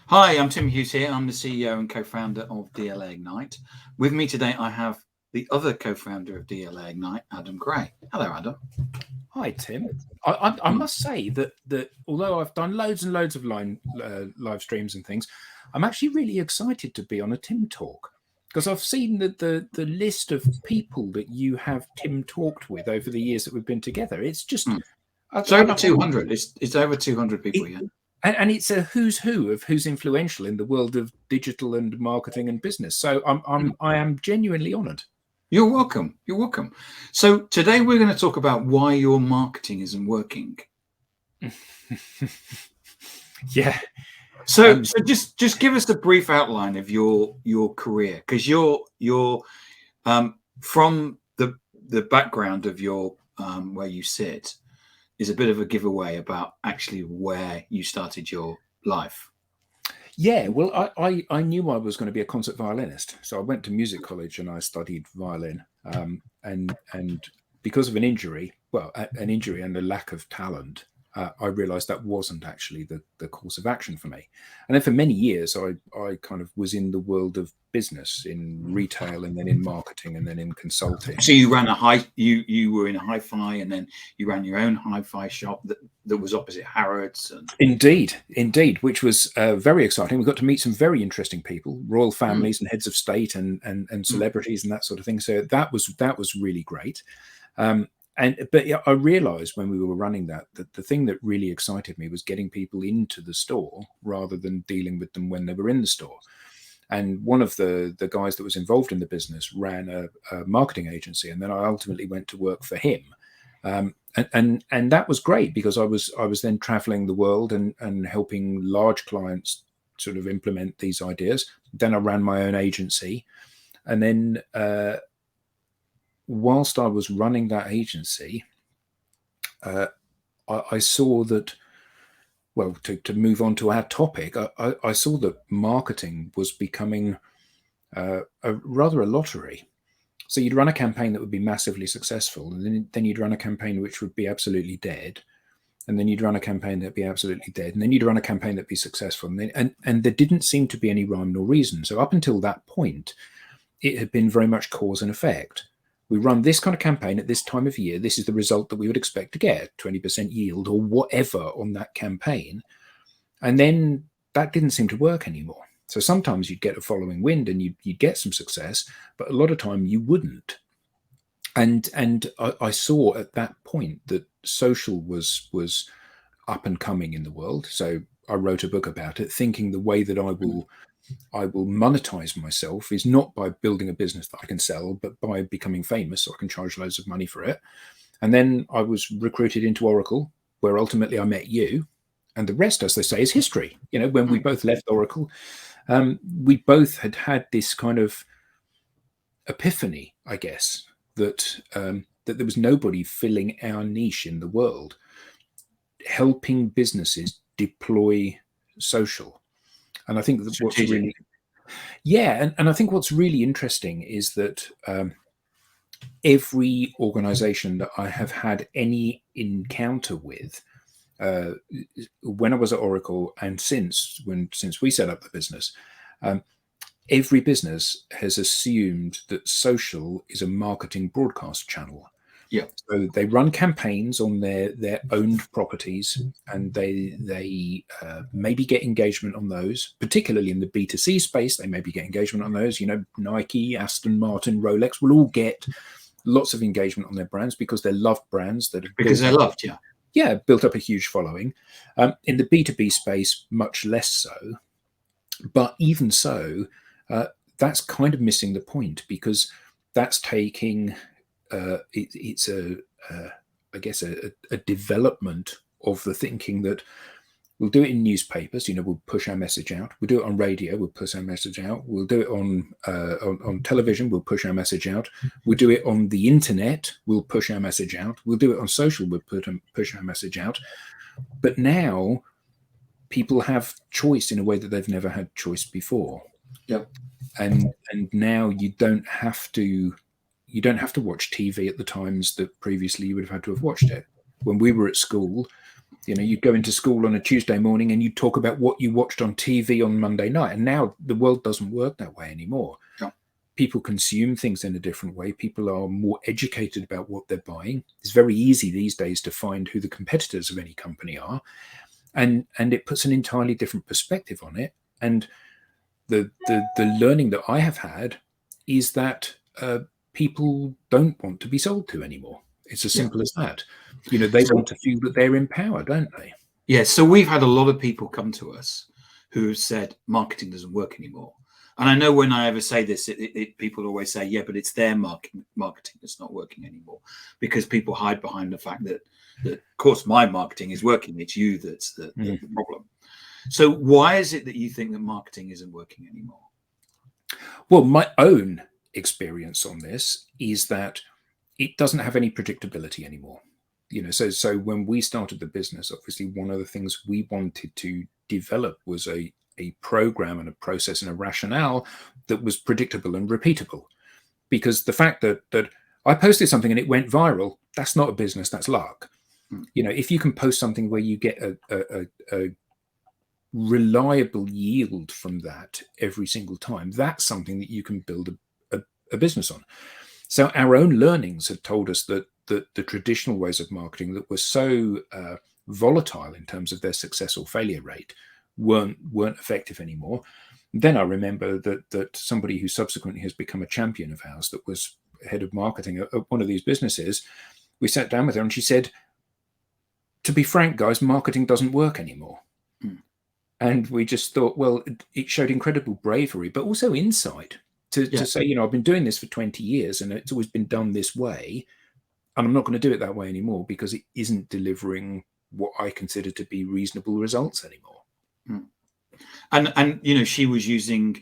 Hi, I'm Tim Hughes here. I'm the CEO and co-founder of DLA Ignite. With me today, I have the other co-founder of DLA Ignite, Adam Gray. Hello, Adam. Hi, Tim. I must say that although I've done loads and loads of live streams and things, I'm actually really excited to be on a Tim Talk because I've seen the list of people that you have Tim talked with over the years that we've been together. It's just It's over 200. It's over 200 people, yeah. And it's a who's who of who's influential in the world of digital and marketing and business. So I am genuinely honoured. You're welcome. You're welcome. So today we're going to talk about why your marketing isn't working. Yeah. So just give us a brief outline of your career, because you're from the background of your where you sit is a bit of a giveaway about actually where you started your life. Yeah, well, I knew I was going to be a concert violinist, so I went to music college and I studied violin. And because of an injury and a lack of talent, I realised that wasn't actually the course of action for me. And then for many years, I kind of was in the world of business, in retail, and then in marketing, and then in consulting. So you ran you were in a hi-fi, and then you ran your own hi-fi shop that was opposite Harrods. And Indeed, which was very exciting. We got to meet some very interesting people, royal families and heads of state and celebrities and that sort of thing. So that was really great. But yeah, I realized when we were running that the thing that really excited me was getting people into the store rather than dealing with them when they were in the store. And one of the guys that was involved in the business ran a marketing agency, and then I ultimately went to work for him. And that was great because I was then traveling the world and helping large clients sort of implement these ideas. Then I ran my own agency, and then whilst I was running that agency, I saw that, well, to move on to our topic, I saw that marketing was becoming rather a lottery. So you'd run a campaign that would be massively successful, and then you'd run a campaign which would be absolutely dead, and then you'd run a campaign that'd be absolutely dead, and then you'd run a campaign that'd be successful, and there didn't seem to be any rhyme nor reason. So up until that point, it had been very much cause and effect. We run this kind of campaign at this time of year. This is the result that we would expect to get, 20% yield or whatever on that campaign. And then that didn't seem to work anymore. So sometimes you'd get a following wind and you'd get some success, but a lot of time you wouldn't. And I saw at that point that social was up and coming in the world. So I wrote a book about it, thinking the way that I will monetize myself is not by building a business that I can sell, but by becoming famous so I can charge loads of money for it. And then I was recruited into Oracle, where ultimately I met you. And the rest, as they say, is history. You know, when we both left Oracle, we both had this kind of epiphany, I guess, that there was nobody filling our niche in the world, helping businesses deploy social. And I think that what's really, and I think what's really interesting is that every organization that I have had any encounter with, when I was at Oracle and since we set up the business, every business has assumed that social is a marketing broadcast channel. Yeah. So they run campaigns on their owned properties, and they maybe get engagement on those, particularly in the B2C space. They maybe get engagement on those. You know, Nike, Aston Martin, Rolex will all get lots of engagement on their brands because they're loved brands because they're loved. Yeah, built up a huge following. In the B2B space, much less so. But even so, that's kind of missing the point, because that's taking it's I guess a development of the thinking that we'll do it in newspapers. You know, we'll push our message out. We'll do it on radio. We'll push our message out. We'll do it on television. We'll push our message out. We'll do it on the internet. We'll push our message out. We'll do it on social. We'll push our message out. But now people have choice in a way that they've never had choice before. Yep. And now you don't have to watch TV at the times that previously you would have had to have watched it. When we were at school, You know, you'd go into school on a Tuesday morning and you'd talk about what you watched on TV on Monday night. And now the world doesn't work that way anymore. Yeah. People consume things in a different way. People are more educated about what they're buying. It's very easy these days to find who the competitors of any company are. And it puts an entirely different perspective on it. And the learning that I have had is that people don't want to be sold to anymore. It's as simple as that. You know, they want to feel that they're empowered, don't they? Yeah. So we've had a lot of people come to us who have said marketing doesn't work anymore. And I know when I ever say this, people always say, yeah, but it's their marketing that's not working anymore, because people hide behind the fact that of course, my marketing is working. It's you that's the problem. So why is it that you think that marketing isn't working anymore? Well, my own experience on this is that it doesn't have any predictability anymore. You know, so when we started the business, obviously one of the things we wanted to develop was a program and a process and a rationale that was predictable and repeatable. Because the fact that I posted something and it went viral, that's not a business, that's luck. You know, if you can post something where you get a reliable yield from that every single time, that's something that you can build a business on. So our own learnings have told us that the traditional ways of marketing that were so volatile in terms of their success or failure rate weren't effective anymore. Then I remember that somebody who subsequently has become a champion of ours, that was head of marketing at one of these businesses, we sat down with her and she said, to be frank, guys, marketing doesn't work anymore. And we just thought, well, it showed incredible bravery, but also insight to say, you know, I've been doing this for 20 years and it's always been done this way. And I'm not going to do it that way anymore because it isn't delivering what I consider to be reasonable results anymore. And you know, she was using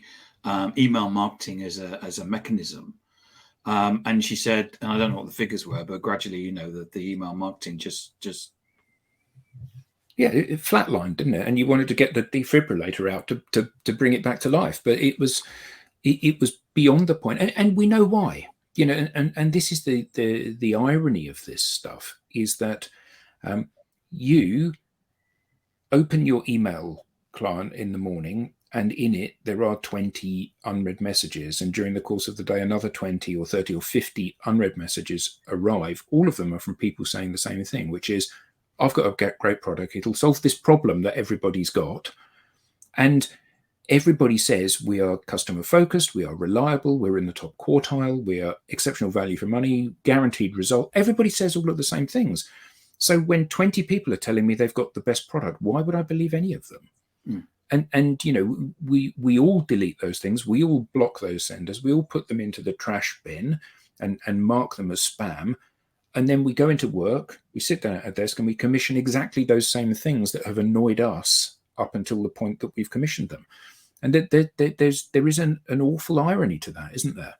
email marketing as a mechanism. And she said, and I don't know what the figures were, but gradually, you know, that the email marketing just it flatlined, didn't it? And you wanted to get the defibrillator out to bring it back to life, but it was beyond the point, and we know why. You know, and this is the irony of this stuff is that you open your email client in the morning, and in it there are 20 unread messages, and during the course of the day another 20 or 30 or 50 unread messages arrive. All of them are from people saying the same thing, which is, I've got a great product, it'll solve this problem that everybody's got. And everybody says we are customer focused, we are reliable, we're in the top quartile, we are exceptional value for money, guaranteed result. Everybody says all of the same things. So when 20 people are telling me they've got the best product, why would I believe any of them? And you know, we all delete those things, we all block those senders, we all put them into the trash bin and mark them as spam. And then we go into work, we sit down at a desk and we commission exactly those same things that have annoyed us up until the point that we've commissioned them. And there is an awful irony to that, isn't there?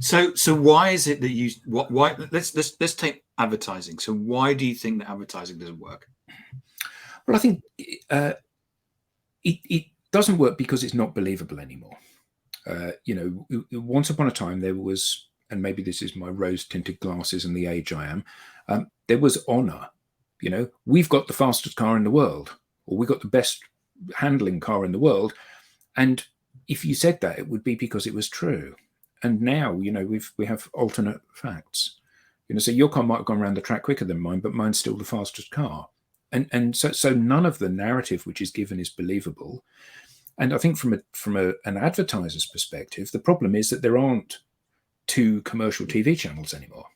So why is it that you why let's take advertising. So why do you think that advertising doesn't work? Well, I think it doesn't work because it's not believable anymore. You know, once upon a time there was, and maybe this is my rose-tinted glasses and the age I am, there was honor. You know, we've got the fastest car in the world, or we got the best handling car in the world. And if you said that, it would be because it was true. And now, you know, we have alternate facts. You know, so your car might have gone around the track quicker than mine, but mine's still the fastest car. And so none of the narrative which is given is believable. And I think from an advertiser's perspective, the problem is that there aren't 2 commercial TV channels anymore.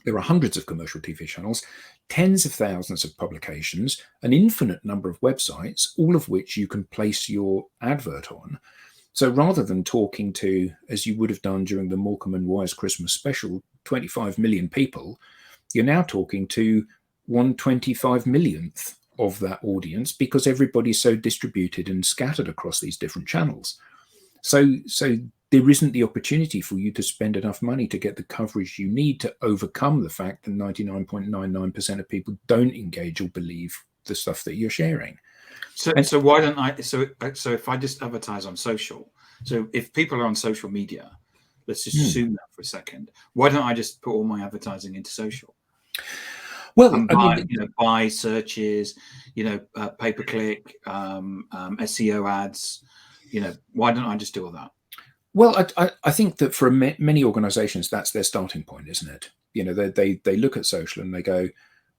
There are hundreds of commercial TV channels, tens of thousands of publications, an infinite number of websites, all of which you can place your advert on. So rather than talking to, as you would have done during the Morecambe and Wise Christmas special, 25 million people, you're now talking to 1/25 millionth of that audience because everybody's so distributed and scattered across these different channels. So there isn't the opportunity for you to spend enough money to get the coverage you need to overcome the fact that 99.99% of people don't engage or believe the stuff that you're sharing. So why don't I? So if I just advertise on social, so if people are on social media, let's just assume that for a second. Why don't I just put all my advertising into social? Well, and I buy, mean, buy searches, pay per click, SEO ads. Why don't I just do all that? well, I think that for many organizations, that's their starting point, isn't it? They look at social and they go,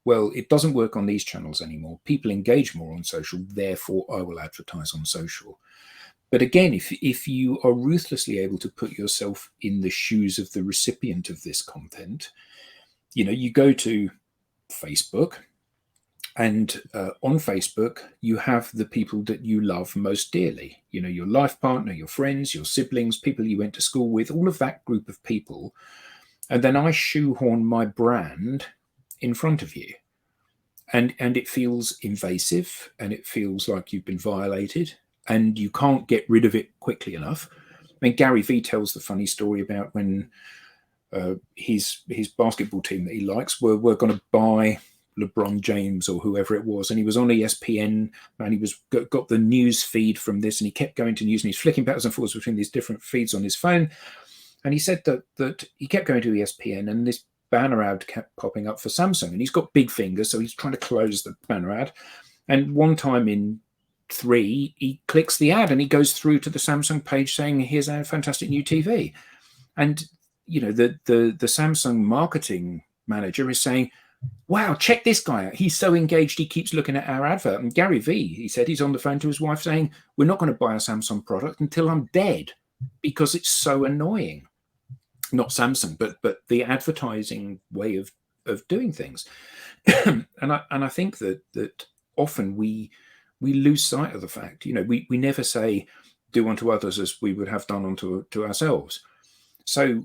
well, it doesn't work on these channels anymore. People engage more on social, therefore I will advertise on social. But again, if you are ruthlessly able to put yourself in the shoes of the recipient of this content, you go to Facebook, and on Facebook, you have the people that you love most dearly. Your life partner, your friends, your siblings, people you went to school with, all of that group of people. And then I shoehorn my brand in front of you. And it feels invasive, and it feels like you've been violated, and you can't get rid of it quickly enough. I mean, Gary Vee tells the funny story about when his basketball team that he likes were going to buy LeBron James or whoever it was, and he was on ESPN, and he was got the news feed from this, and he kept going to news, and he's flicking backwards and forwards between these different feeds on his phone. And he said that he kept going to ESPN, and this banner ad kept popping up for Samsung, and he's got big fingers, so he's trying to close the banner ad. And one time in 3, he clicks the ad, and he goes through to the Samsung page saying, "Here's our fantastic new TV." And the Samsung marketing manager is saying, "Wow, check this guy out. He's so engaged. He keeps looking at our advert." And Gary Vee, he said he's on the phone to his wife saying, "We're not going to buy a Samsung product until I'm dead because it's so annoying." Not Samsung, but the advertising way of doing things. and I think that often we lose sight of the fact. We never say, "Do unto others as we would have done unto ourselves." So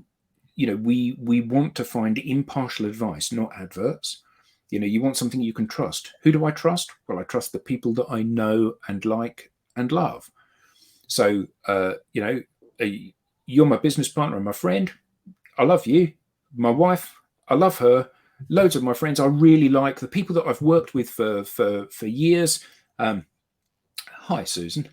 we want to find impartial advice, not adverts. You want something you can trust. Who do I trust? Well, I trust the people that I know and like and love. So you're my business partner and my friend. I love you. My wife, I love her. Loads of my friends I really like. The people that I've worked with for years. Hi, Susan.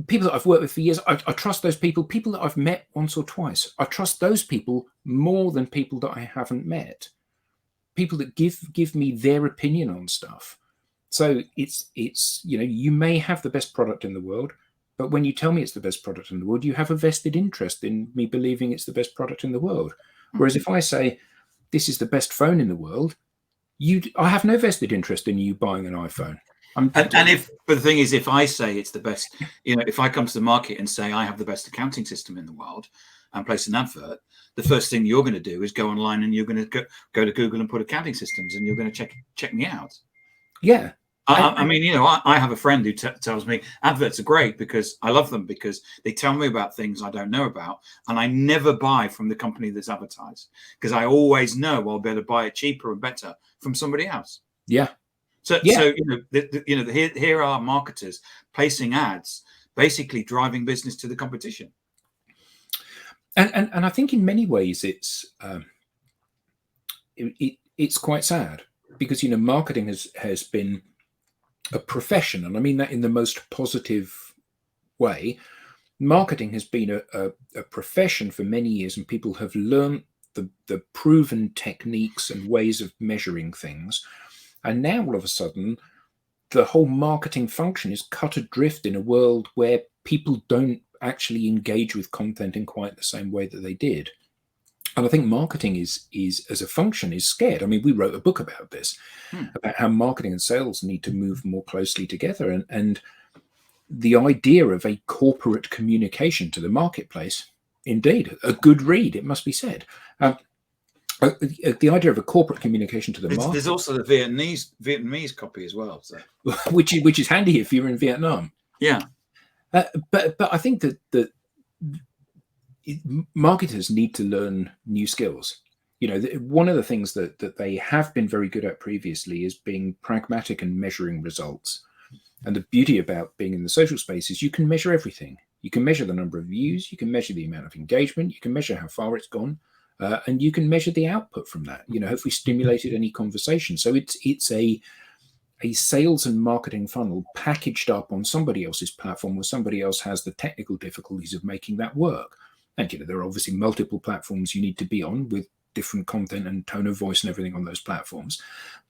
People that I've worked with for years, I trust those people. People that I've met once or twice, I trust those people more than people that I haven't met. People that give me their opinion on stuff. So it's you may have the best product in the world, but when you tell me it's the best product in the world, you have a vested interest in me believing it's the best product in the world. Whereas if I say this is the best phone in the world, I have no vested interest in you buying an iPhone. But the thing is, if I say it's the best, if I come to the market and say I have the best accounting system in the world and place an advert, the first thing you're going to do is go online and you're going to go to Google and put accounting systems, and you're going to check me out. Yeah. I mean, I have a friend who tells me adverts are great because I love them, because they tell me about things I don't know about, and I never buy from the company that's advertised because I always know I'll be able to buy it cheaper and better from somebody else. Yeah. So here are marketers placing ads, basically driving business to the competition. And I think in many ways it's quite sad because marketing has been a profession, and I mean that in the most positive way. Marketing has been a profession for many years, and people have learned the proven techniques and ways of measuring things. And now all of a sudden, the whole marketing function is cut adrift in a world where people don't actually engage with content in quite the same way that they did. And I think marketing is as a function is scared. I mean, we wrote a book about this, about how marketing and sales need to move more closely together. And the idea of a corporate communication to the marketplace, indeed, a good read, it must be said. The idea of a corporate communication to the market. There's also the Vietnamese copy as well, so. which is handy if you're in Vietnam. Yeah, but I think that marketers need to learn new skills. One of the things that they have been very good at previously is being pragmatic and measuring results. And the beauty about being in the social space is you can measure everything. You can measure the number of views, you can measure the amount of engagement, you can measure how far it's gone. And you can measure the output from that. Have we stimulated any conversation? So it's a sales and marketing funnel packaged up on somebody else's platform, where somebody else has the technical difficulties of making that work. And there are obviously multiple platforms you need to be on with different content and tone of voice and everything on those platforms.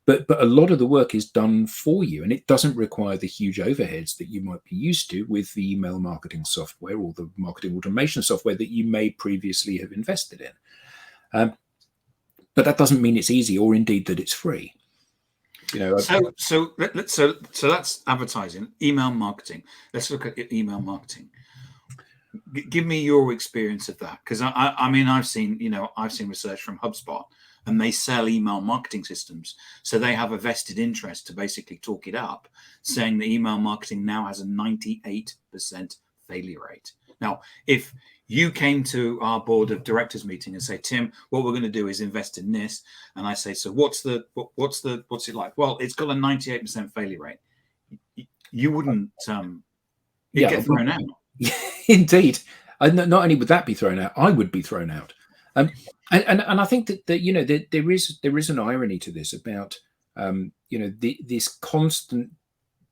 But a lot of the work is done for you, and it doesn't require the huge overheads that you might be used to with the email marketing software or the marketing automation software that you may previously have invested in. But that doesn't mean it's easy, or indeed that it's free. So that's advertising, email marketing. Let's look at email marketing. Give me your experience of that, because I mean, I've seen research from HubSpot, and they sell email marketing systems, so they have a vested interest to basically talk it up, saying that email marketing now has a 98% failure rate. Now, if you came to our board of directors meeting and say, Tim, what we're going to do is invest in this, and I say, so what's it like? Well, it's got a 98% failure rate. You wouldn't get thrown out. Indeed. Not only would that be thrown out, I would be thrown out. And I think that there is an irony to this about this constant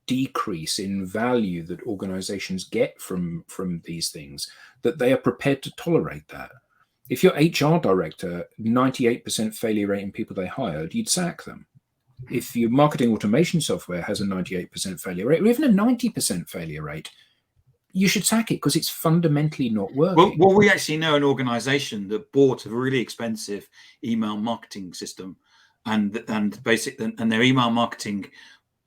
decrease in value that organizations get from these things, that they are prepared to tolerate that. If your HR director, 98% failure rate in people they hired, you'd sack them. If your marketing automation software has a 98% failure rate, or even a 90% failure rate, you should sack it because it's fundamentally not working. Well, we actually know an organization that bought a really expensive email marketing system, and their email marketing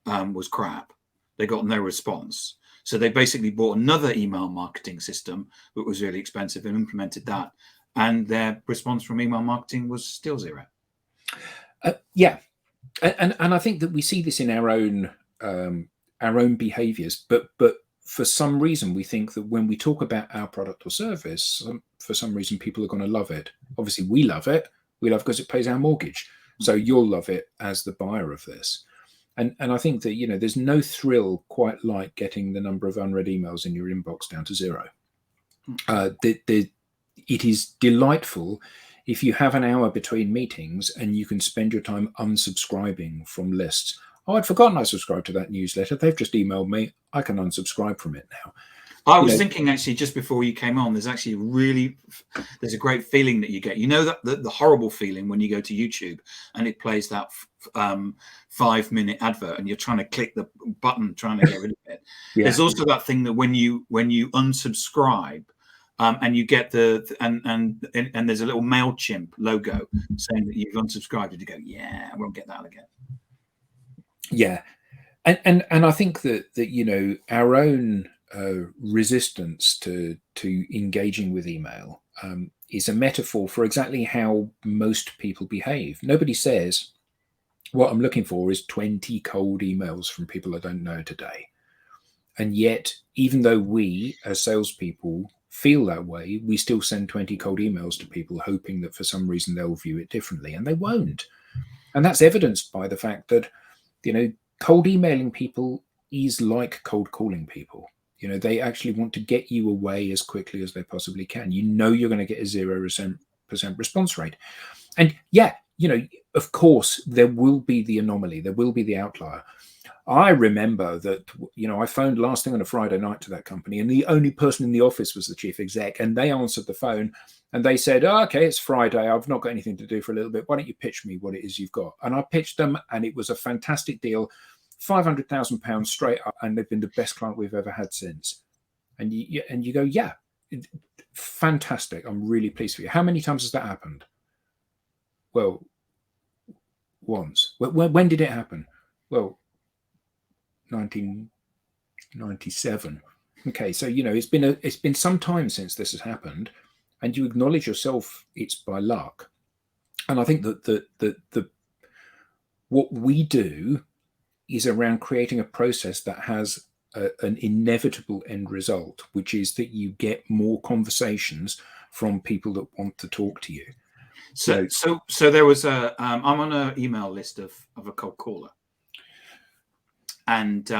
was crap. They got no response. So they basically bought another email marketing system that was really expensive and implemented that. And their response from email marketing was still zero. Yeah. And I think that we see this in our own behaviors, but for some reason, we think that when we talk about our product or service, for some reason, people are going to love it. Obviously, we love it. We love it because it pays our mortgage. So you'll love it as the buyer of this. And I think that, there's no thrill quite like getting the number of unread emails in your inbox down to zero. It is delightful if you have an hour between meetings and you can spend your time unsubscribing from lists. Oh, I'd forgotten I subscribed to that newsletter. They've just emailed me. I can unsubscribe from it now. I was thinking, actually, just before you came on, there's a great feeling that you get. That the horrible feeling when you go to YouTube and it plays that 5-minute advert and you're trying to click the button, trying to get rid of it. Yeah. There's also that thing that when you unsubscribe, and you get and there's a little MailChimp logo saying that you've unsubscribed, and you go, yeah, I won't get that again. Yeah, and I think that our own resistance to engaging with email is a metaphor for exactly how most people behave. Nobody says, what I'm looking for is 20 cold emails from people I don't know today. And yet, even though we as salespeople feel that way, we still send 20 cold emails to people hoping that for some reason they'll view it differently, and they won't. And that's evidenced by the fact that cold emailing people is like cold calling people. They actually want to get you away as quickly as they possibly can. You're going to get a 0% response rate. And yeah, of course, there will be the anomaly. There will be the outlier. I remember that, I phoned last thing on a Friday night to that company, and the only person in the office was the chief exec, and they answered the phone and they said, okay, it's Friday. I've not got anything to do for a little bit. Why don't you pitch me what it is you've got? And I pitched them, and it was a fantastic deal, £500,000 straight up, and they've been the best client we've ever had since. And you go, yeah, fantastic. I'm really pleased for you. How many times has that happened? Well, once. When did it happen? Well, 1997. Okay, so it's been some time since this has happened, and you acknowledge yourself it's by luck. And I think that the what we do is around creating a process that has an inevitable end result, which is that you get more conversations from people that want to talk to you. So there was I'm on an email list of a cold caller, and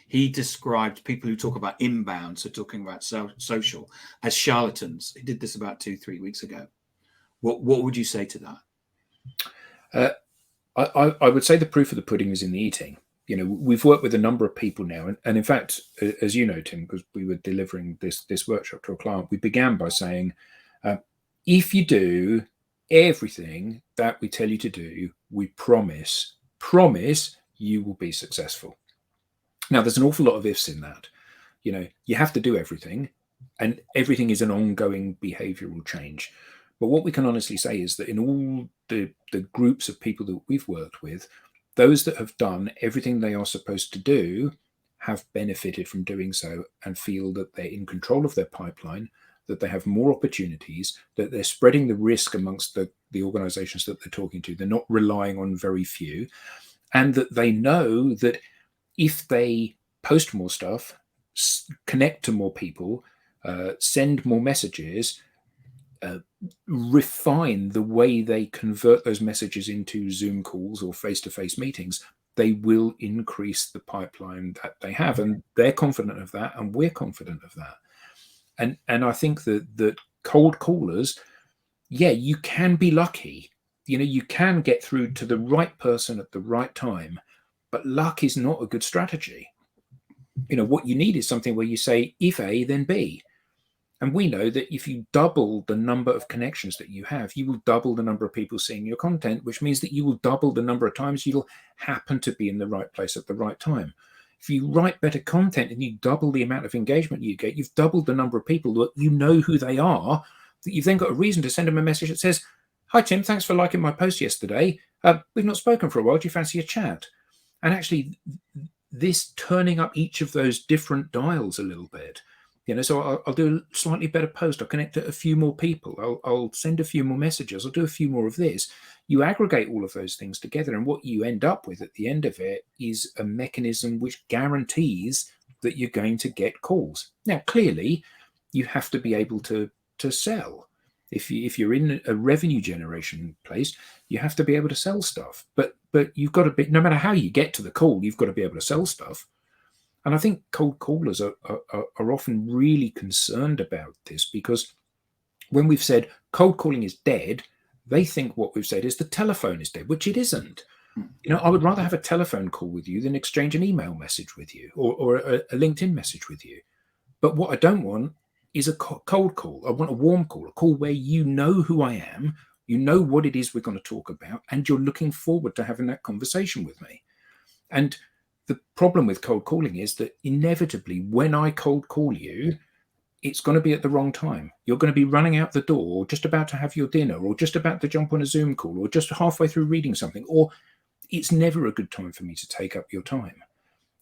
he described people who talk about inbound, so talking about social, as charlatans. He did this about 2-3 weeks ago. What would you say to that? I would say the proof of the pudding is in the eating. We've worked with a number of people now, and in fact, as you know, Tim, because we were delivering this workshop to a client, we began by saying, if you do everything that we tell you to do, we promise you will be successful. Now, there's an awful lot of ifs in that. You have to do everything, and everything is an ongoing behavioral change. But what we can honestly say is that in all the groups of people that we've worked with, those that have done everything they are supposed to do have benefited from doing so and feel that they're in control of their pipeline, that they have more opportunities, that they're spreading the risk amongst the organizations that they're talking to. They're not relying on very few, and that they know that if they post more stuff, connect to more people, send more messages, refine the way they convert those messages into Zoom calls or face-to-face meetings, they will increase the pipeline that they have. And they're confident of that, and we're confident of that. And I think that cold callers, yeah, you can be lucky. You can get through to the right person at the right time, but luck is not a good strategy. What you need is something where you say, if A, then B. And we know that if you double the number of connections that you have, you will double the number of people seeing your content, which means that you will double the number of times you'll happen to be in the right place at the right time. If you write better content and you double the amount of engagement you get, you've doubled the number of people that you know who they are, that you've then got a reason to send them a message that says, "Hi, Tim, thanks for liking my post yesterday. We've not spoken for a while. Do you fancy a chat?" And actually, this turning up each of those different dials a little bit, so I'll do a slightly better post. I'll connect to a few more people. I'll send a few more messages. I'll do a few more of this. You aggregate all of those things together, and what you end up with at the end of it is a mechanism which guarantees that you're going to get calls. Now, clearly, you have to be able to sell. If you're in a revenue generation place, you have to be able to sell stuff. But you've got to be, no matter how you get to the call, you've got to be able to sell stuff. And I think cold callers are often really concerned about this, because when we've said cold calling is dead, they think what we've said is the telephone is dead, which it isn't. I would rather have a telephone call with you than exchange an email message with you or a LinkedIn message with you. But what I don't want is a cold call. I want a warm call, a call where you know who I am, you know what it is we're going to talk about, and you're looking forward to having that conversation with me. And the problem with cold calling is that inevitably, when I cold call you, it's going to be at the wrong time. You're going to be running out the door, or just about to have your dinner, or just about to jump on a Zoom call, or just halfway through reading something, or it's never a good time for me to take up your time.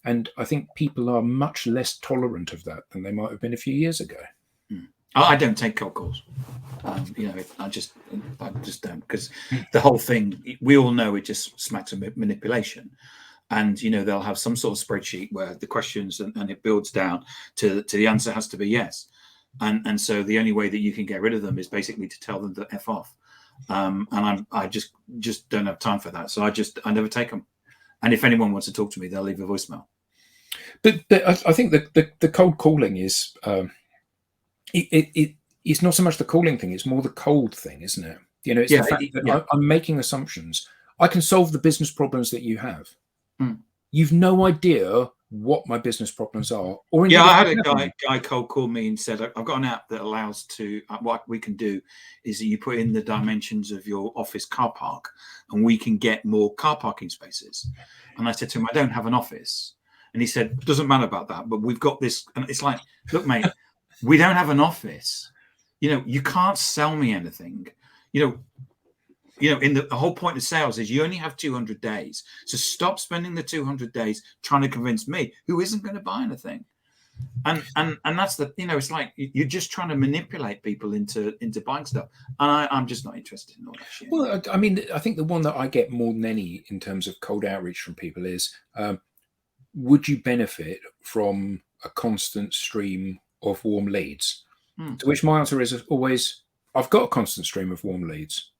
And I think people are much less tolerant of that than they might have been a few years ago. I don't take cold calls. I just don't, because the whole thing, we all know it just smacks of manipulation. And, they'll have some sort of spreadsheet where the questions and it builds down to the answer has to be yes. And so the only way that you can get rid of them is basically to tell them to F off. And I just don't have time for that. So I never take them. And if anyone wants to talk to me, they'll leave a voicemail. But I think the cold calling is, it's not so much the calling thing, it's more the cold thing, isn't it? It's the fact that I'm making assumptions. I can solve the business problems that you have. You've no idea what my business problems are. Or I had a guy cold call me and said, I've got an app that allows to, what we can do is that you put in the dimensions of your office car park and we can get more car parking spaces. And I said to him, I don't have an office. And he said, doesn't matter about that, but we've got this. And it's like, look, mate, we don't have an office. You can't sell me anything. In the whole point of sales is you only have 200 days. So stop spending the 200 days trying to convince me who isn't going to buy anything. And that's the, it's like you're just trying to manipulate people into buying stuff. And I'm just not interested in all that shit. Well, I mean, I think the one that I get more than any in terms of cold outreach from people is, would you benefit from a constant stream of warm leads? To which my answer is always, I've got a constant stream of warm leads.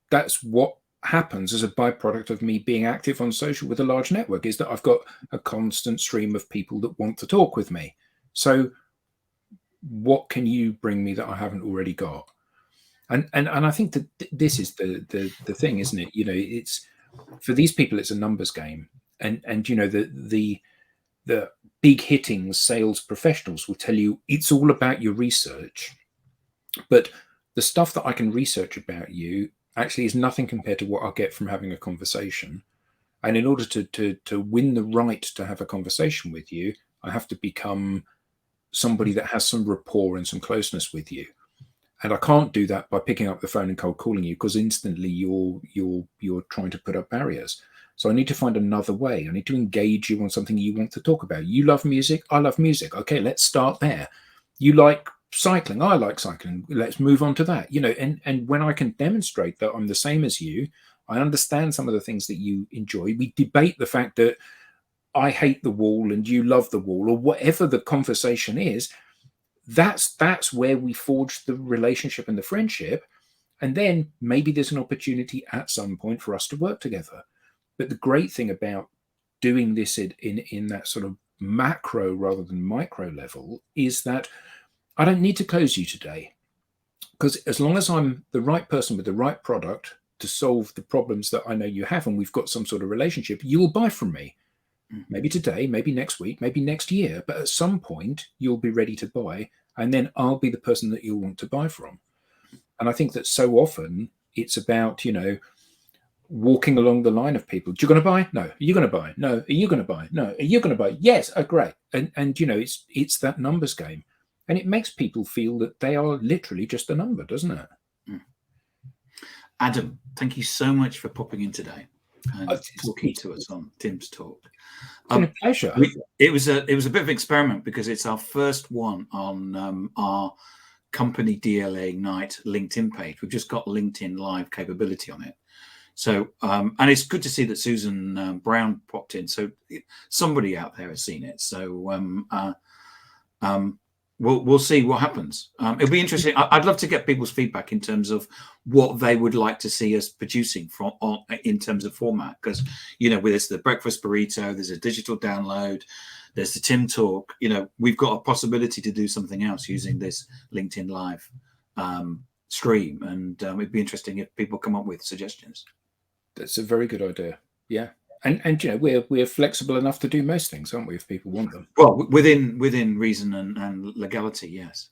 That's what happens as a byproduct of me being active on social with a large network, is that I've got a constant stream of people that want to talk with me. So what can you bring me that I haven't already got? And I think that this is the thing, isn't it? It's, for these people, it's a numbers game. And the big hitting sales professionals will tell you it's all about your research. But the stuff that I can research about you actually is nothing compared to what I'll get from having a conversation. And in order to win the right to have a conversation with you, I have to become somebody that has some rapport and some closeness with you. And I can't do that by picking up the phone and cold calling you, because instantly you're trying to put up barriers. So I need to find another way. I need to engage you on something you want to talk about. You love music, I love music. Okay, let's start there. You like cycling, I like cycling. Let's move on to that. And when I can demonstrate that I'm the same as you, I understand some of the things that you enjoy. We debate the fact that I hate the wall and you love the wall, or whatever the conversation is. That's where we forge the relationship and the friendship. And then maybe there's an opportunity at some point for us to work together. But the great thing about doing this in that sort of macro rather than micro level is that I don't need to close you today, because as long as I'm the right person with the right product to solve the problems that I know you have, and we've got some sort of relationship, you will buy from me. Maybe today, maybe next week, maybe next year, but at some point you'll be ready to buy, and then I'll be the person that you'll want to buy from. And I think that so often it's about, walking along the line of people. You're going to buy? No. Are you going to buy? No. Are you going to buy? No. Are you going to buy? Yes. Oh, great. And it's that numbers game. And it makes people feel that they are literally just a number, doesn't it? Adam, thank you so much for popping in today and talking to us on Tim's Talk. It's been a pleasure. It was a bit of an experiment, because it's our first one on our company DLA Ignite LinkedIn page. We've just got LinkedIn Live capability on it. So, and it's good to see that Susan Brown popped in. So somebody out there has seen it. So we'll see what happens. It'll be interesting. I'd love to get people's feedback in terms of what they would like to see us producing in terms of format. Because, there's the breakfast burrito, there's a digital download, there's the Tim Talk. We've got a possibility to do something else using this LinkedIn Live stream. And it'd be interesting if people come up with suggestions. That's a very good idea. Yeah. And we're flexible enough to do most things, aren't we, if people want them? Well, within reason and legality, yes.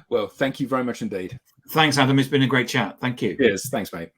Well, thank you very much indeed. Thanks, Adam. It's been a great chat. Thank you. Yes, thanks, mate.